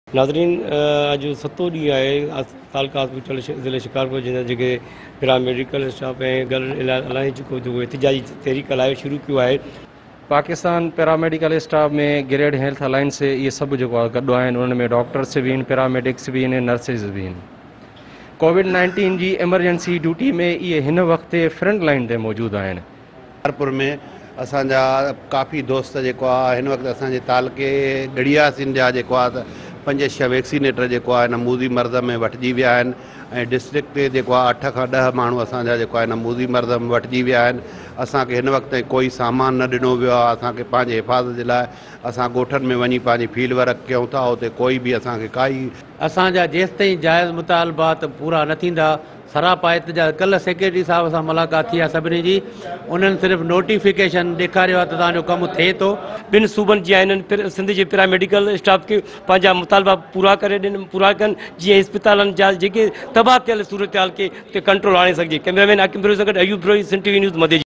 नाज़रीन, अज 7 ॾींहुं आहे तालका हॉस्पिटल ज़िले शिकारपुर जे पैरामेडिकल स्टाफ घर इलाज हलाए चुको जो एहतिजाजी तहरीक हलाए शुरू किया है। पाकिस्तान पैरामेडिकल स्टाफ में ग्रेड हेल्थ अलायंस ये सब जो गॾु आहिनि, उनमें डॉक्टर्स भी आहिनि, पैरामेडिक्स भी आहिनि, नर्सिस भी आहिनि। कोविड-19 जी एमरजेंसी ड्यूटी में ये हिन वक्त फ्रंट लाइन ते मौजूद आहिनि। शिकारपुर में असांजा काफ़ी दोस्त जेको आहे हिन वक़्तु असांजे तालके गड़िया सिंध जा जेको आहे 5-6 वैक्सीनेटर जेको आहे नमूज़ी मर्द में वठिजी विया आहिनि ऐं डिस्ट्रिक्ट ते जेको आहे 8 खां 10 माण्हू असांजा जेको आहे नमूज़ी मर्द में वठिजी विया आहिनि। असांखे हिन वक़्तु कोई सामान न ॾिनो वियो आहे। असांखे पंहिंजे हिफ़ाज़त जे लाइ असां ॻोठनि में वञी पंहिंजी फील्ड वर्क कयूं था, उते कोई बि असांखे काई असांजा जेसिताईं जाइज़ मुतालबात पूरा न थींदा सरापा एहतिजाज। कल्ह सेक्रेटरी साहब सां मुलाक़ात थी आहे सभिनी जी, उन्हनि सिर्फ़ु नोटिफिकेशन ॾेखारियो आहे त तव्हांजो कमु थिए थो। ॿिनि सूबनि जी आहिनि सिंध जे पैरामेडिकल स्टाफ खे पंहिंजा मुतालबा पूरा कनि, जीअं इस्पतालनि जा जेके तबाह थियल सूरत हाल खे कंट्रोल आणे सघिजे। कैमरामैन आकिम फिरोज़ सां गॾु अयूब फिरोज़, सिंध टीवी न्यूज़ मधे।